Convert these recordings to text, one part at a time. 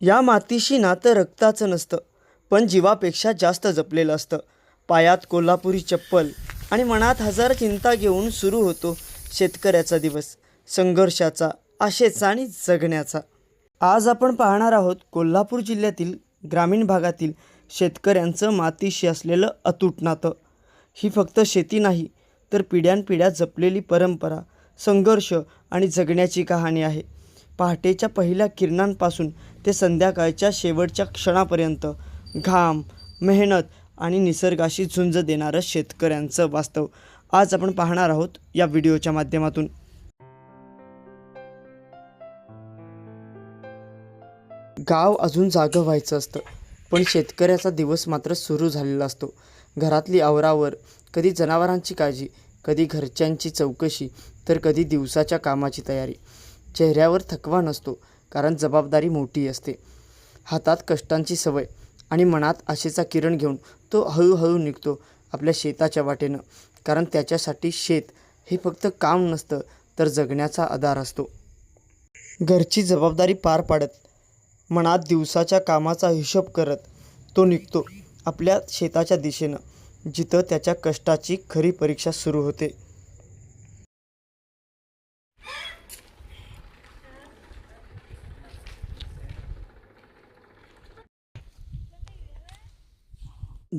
या मातीशी नातं रक्ताचं नसतं, पण जीवापेक्षा जास्त जपलेलं असतं. पायात कोल्हापुरी चप्पल आणि मनात हजार चिंता घेऊन सुरू होतो शेतकऱ्याचा दिवस, संघर्षाचा, आशेचा आणि जगण्याचा. आज आपण पाहणार आहोत कोल्हापूर जिल्ह्यातील ग्रामीण भागातील शेतकऱ्यांचं मातीशी असलेलं अतूट नातं. ही फक्त शेती नाही, तर पिढ्यानपिढ्या जपलेली परंपरा, संघर्ष आणि जगण्याची कहाणी आहे. पहाटेच्या पहिल्या किरणांपासून ते संध्याकाळच्या शेवटच्या क्षणापर्यंत घाम, मेहनत आणि निसर्गाशी झुंज देणारं शेतकऱ्यांचं वास्तव आज आपण पाहणार आहोत या व्हिडिओच्या माध्यमातून. गाव अजून जागं व्हायचं असतं, पण शेतकऱ्याचा दिवस मात्र सुरू झालेला असतो. घरातली आवरावर, कधी जनावरांची काळजी, कधी घरच्यांची चौकशी, तर कधी दिवसाच्या कामाची तयारी. चेहऱ्यावर थकवा नसतो, कारण जबाबदारी मोठी असते. हातात कष्टांची सवय आणि मनात आशेचा किरण घेऊन तो हळूहळू निघतो आपल्या शेताच्या वाटेनं, कारण त्याच्यासाठी शेत हे फक्त काम नसतं, तर जगण्याचा आधार असतो. घरची जबाबदारी पार पाडत, मनात दिवसाच्या कामाचा हिशोब करत तो निघतो आपल्या शेताच्या दिशेनं, जिथं त्याच्या कष्टाची खरी परीक्षा सुरू होते.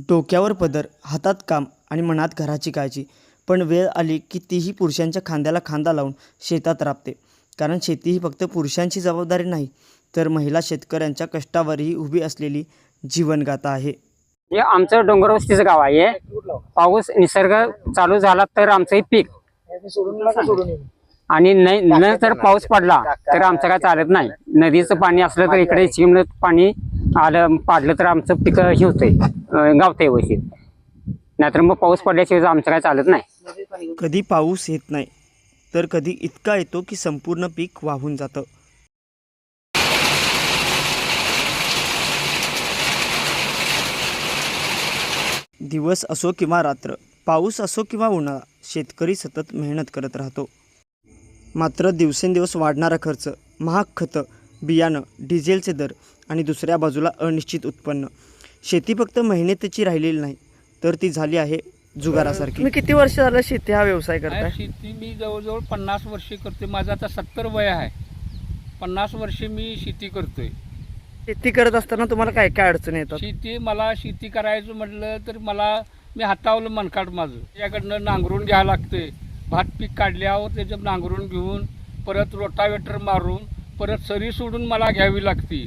डोक्यावर पदर, हातात काम आणि मनात घराची काळजी. पण वेळ आली की तीही पुरुषांच्या खांद्याला खांदा लावून शेतात राबते, कारण शेती ही फक्त पुरुषांची जबाबदारी नाही, तर महिला शेतकऱ्यांच्या कष्टावरही उभी असलेली जीवनगाथा आहे. हे आमचं डोंगरवस्तीचं गाव आहे. पाऊस निसर्ग चालू झाला तर आमचं पीक, आणि न तर पाऊस पडला तर आमचं काय चालत नाही. नदीचं पाणी असलं तर इकडे चिमणं पाणी आलं पाडलं तर आमचं पीक हे होतंय, गावतंय व्यवस्थित. नाहीतर मग पाऊस पडल्याशिवाय आमचं काय चालत नाही. कधी पाऊस येत नाही, तर कधी इतका येतो की संपूर्ण पीक वाहून जातं. दिवस असो किंवा रात्र, पाऊस असो किंवा उन्हाळा, शेतकरी सतत मेहनत करत राहतो. मात्र दिवसेंदिवस वाढणारा खर्च, महाग खतं, बियाणं, डिझेलचे दर आणि दुसऱ्या बाजूला अनिश्चित उत्पन्न. शेती फक्त मेहनतीची राहिलेली नाही, तर ती झाली आहे जुगारासारखी. तुम्ही किती वर्ष झालं शेती हा व्यवसाय करताय? शेती मी जवळजवळ 50 वर्षे करते. माझं आता 70 वय आहे. 50 वर्षे मी शेती करतोय. शेती करत असताना तुम्हाला काय काय अडचणी येतात? मला शेती करायचं म्हटलं तर मी हातावलं मनकाट माझं. त्याच्याकडनं नांगरून घ्यायला लागतंय. भात पीक काढल्यावर त्याचं नांगरून घेऊन परत रोटावेटर मारून परत सरी सोडून मला घ्यावी लागते.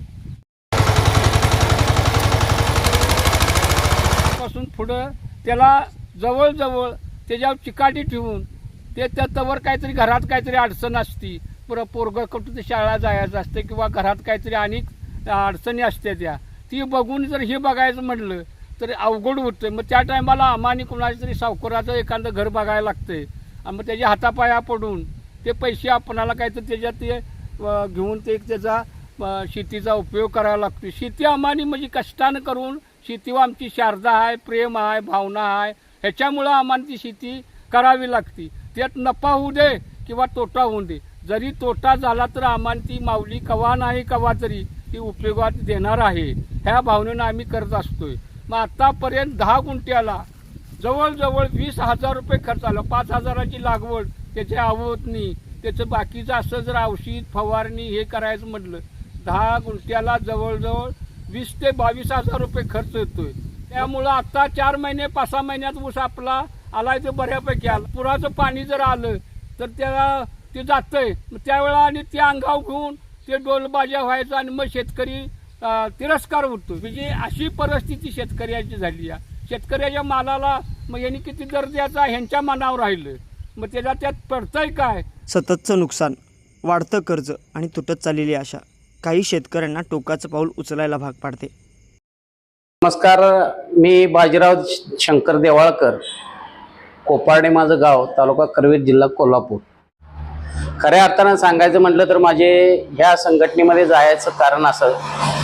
पासून पुढं त्याला जवळजवळ त्याच्यावर चिकाटी ठेवून ते त्यावर काहीतरी घरात काहीतरी अडचण असती, परत पोरगं कुठं शाळा जायचं असते किंवा घरात काहीतरी अनेक अडचणी असते, ती बघून जर हे बघायचं म्हटलं तर अवघड होतं. मग त्या टायमाला आम्हाला कुणाचं तरी सावकाराचं एखादं घर बघायला लागतंय, आणि मग त्याच्या हातापाया पडून ते पैसे आपणाला काहीतरी त्याच्यात ते घेऊन ते त्याचा शेतीचा उपयोग करावा लागतो. शेती आम्हाला म्हणजे कष्टानं करून, शेतीवर आमची श्रद्धा आहे, प्रेम आहे, भावना आहे, ह्याच्यामुळं आम्हाला ती शेती करावी लागते. त्यात नफा होऊ दे किंवा तोटा होऊ दे, जरी तोटा झाला तर आम्हाला ती माऊली कवा नाही कवा तरी ती उपयोगात देणार आहे, ह्या भावनेनं आम्ही करत असतोय. मग आत्तापर्यंत 10 गुंठ्याला जवळजवळ 20,000 रुपये खर्च आला. 5,000ची लागवड, त्याच्या आवतनी, त्याचं बाकीचं असं जर औषध फवारणी हे करायचं म्हटलं 10 गुंठ्याला जवळजवळ 20 ते 22,000 रुपये खर्च येतोय. त्यामुळं आता 4 महिने 5-6 महिन्यात ऊस आपला आलाय ते बऱ्यापैकी आला. पुराचं पाणी जर आलं तर त्याला ते जातंय. त्यावेळेला आणि ते अंगाव घेऊन ते डोलबाजा व्हायचं आणि मग शेतकरी तिरस्कार होतो. म्हणजे अशी परिस्थिती शेतकऱ्याची झाली आहे. शेतकऱ्याच्या मालाला मग यांनी किती दर द्यायचा ह्यांच्या मनावर राहिलं, मग त्यात पडतंय काय? सततचं नुकसान, वाढतं कर्ज आणि तुटत चाललेली आशा काही शेतकऱ्यांना टोकाचं पाऊल उचलायला भाग पाडते. नमस्कार, मी बाजीराव शंकर देवाळकर, कोपारडे माझं गाव, तालुका करवीर, जिल्हा कोल्हापूर. खऱ्या अर्थानं सांगायचं म्हटलं तर माझे ह्या संघटनेमध्ये जायचं कारण असं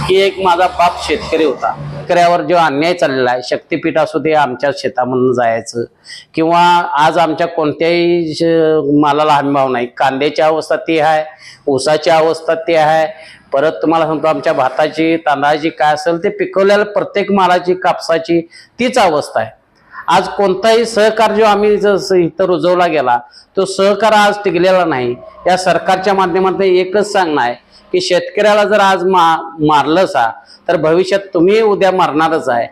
की एक माझा बाप शेतकरी होता. शेतकऱ्यावर जो अन्याय चाललेला आहे, शक्तीपीठ असू दे आमच्या शेतामधून जायचं किंवा आज आमच्या कोणत्याही मालाला हमीभाव नाही. कांद्याची अवस्था ती आहे, ऊसाची अवस्था ती आहे. परत तुम्हाला सांगतो आमच्या भाताची तांदळाची काय असेल ते पिकवलेल्या प्रत्येक मालाची कापसाची तीच अवस्था आहे. आज कोणताही सहकार जो आम्ही इथं रुजवला गेला तो सहकार आज टिकलेला नाही. या सरकारच्या माध्यमातून एकच सांगणं आहे की शेतकऱ्याला जर आज मारलं सा तर भविष्यात तुम्ही उद्या मारणारच आहे.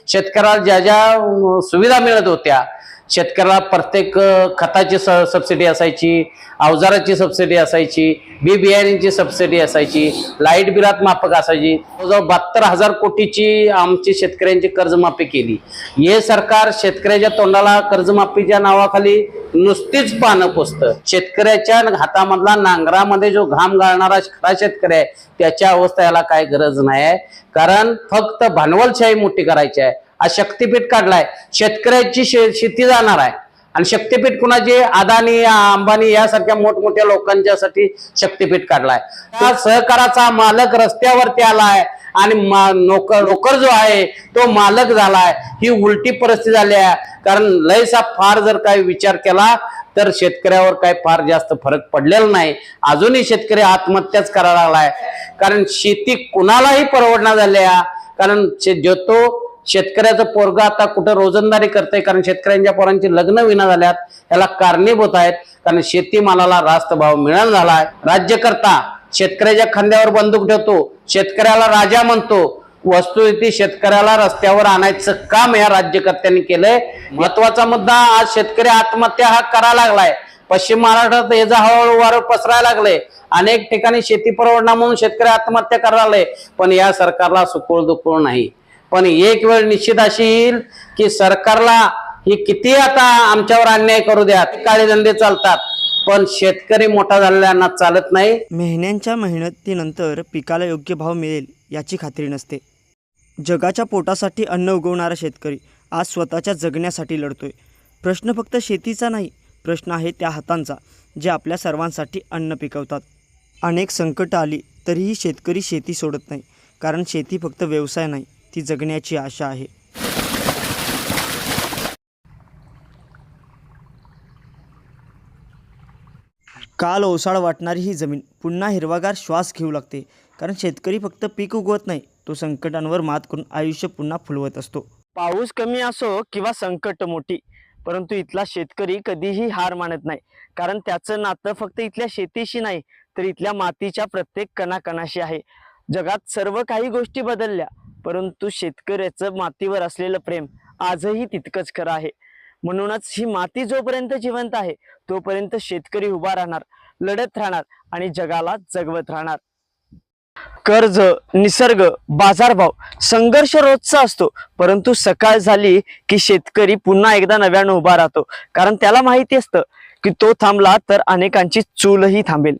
शेतकऱ्याला ज्या ज्या सुविधा मिळत होत्या, शेतकऱ्याला प्रत्येक खताची सबसिडी असायची, अवजाराची सबसिडी असायची, बी बियाण्यांची सबसिडी असायची, लाईट बिलात माफक असायची. जवळजवळ 72,000 कोटीची आमची शेतकऱ्यांची कर्जमाफी केली. हे सरकार शेतकऱ्याच्या तोंडाला कर्जमाफीच्या नावाखाली नुसतीच पानं पुसतं. शेतकऱ्याच्या हातामधला नांगरामध्ये जो घाम गाळणारा खरा शेतकरी आहे त्याच्या अवस्था याला काय गरज नाही आहे. कारण फक्त भांडवलशाही मोठी करायची आहे. आज शक्तीपीठ काढलाय, शेतकऱ्याची शेती जाणार आहे. आणि शक्तीपीठ कुणाची? अदानी अंबानी यासारख्या मोठमोठ्या लोकांच्यासाठी शक्तीपीठ काढलाय. त्या सहकाराचा मालक रस्त्यावरती आलाय आणि नोकर जो आहे तो मालक झालाय. ही उलटी परिस्थिती झाली आहे. कारण लयसा फार जर काही विचार केला तर शेतकऱ्यावर काही फार जास्त फरक पडलेला नाही. अजूनही शेतकरी आत्महत्याच करायला लागलाय. कारण शेती कुणालाही परवडणार झाल्या. कारण जो तो शेतकऱ्याचं पोरगा आता कुठं रोजंदारी करतंय, कारण शेतकऱ्यांच्या पोरांची लग्न विना झाल्यात. याला कारणीभूत आहेत कारण शेतीमालाला रास्त भाव मिळाला झालाय. राज्यकर्ता शेतकऱ्याच्या खांद्यावर बंदूक ठेवतो, शेतकऱ्याला राजा म्हणतो. वस्तुस्थिती शेतकऱ्याला रस्त्यावर आणायचं काम या राज्यकर्त्यांनी केलंय. महत्वाचा मुद्दा, आज शेतकरी आत्महत्या हा करायला लागलाय. पश्चिम महाराष्ट्रात याचा हळूहळू वार पसरायला लागले. अनेक ठिकाणी शेती परवडणार म्हणून शेतकरी आत्महत्या करायला लागले. पण या सरकारला सुकुळ दुकुळ नाही. पण एक वेळ निश्चित अशी येईल की सरकारला ही किती आता आमच्यावर अन्याय करू द्या, काळे धंदे चालतात पण शेतकरी मोठा झालेल्यांना चालत नाही. महिन्यांच्या मेहनतीनंतर पिकाला योग्य भाव मिळेल याची खात्री नसते. जगाच्या पोटासाठी अन्न उगवणारा शेतकरी आज स्वतःच्या जगण्यासाठी लढतोय. प्रश्न फक्त शेतीचा नाही, प्रश्न आहे त्या हातांचा जे आपल्या सर्वांसाठी अन्न पिकवतात. अनेक संकट आली तरीही शेतकरी शेती सोडत नाही, कारण शेती फक्त व्यवसाय नाही, ती जगण्याची आशा आहे. काल ओसाड वाटणारी ही जमीन पुन्हा हिरवागार श्वास घेऊ लागते, कारण शेतकरी फक्त पीक उगवत नाही, तो संकटांवर मात करून आयुष्य पुन्हा फुलवत असतो. पाऊस कमी असो किंवा संकट मोठी, परंतु इथला शेतकरी कधीही हार मानत नाही. कारण त्याचं नातं फक्त इथल्या शेतीशी नाही तर इथल्या मातीच्या प्रत्येक कणाकणाशी आहे. जगात सर्व काही गोष्टी बदलल्या, परंतु शेतकऱ्याचं मातीवर असलेलं प्रेम आजही तितकंच खरं आहे. म्हणूनच ही माती जोपर्यंत जिवंत आहे तोपर्यंत शेतकरी उभा राहणार, लढत राहणार आणि जगाला जगवत राहणार. कर्ज, निसर्ग, बाजारभाव, संघर्ष रोजचा असतो, परंतु सकाळ झाली की शेतकरी पुन्हा एकदा नव्यानं उभा राहतो. कारण त्याला माहिती असतं की तो थांबला तर अनेकांची चूलही थांबेल.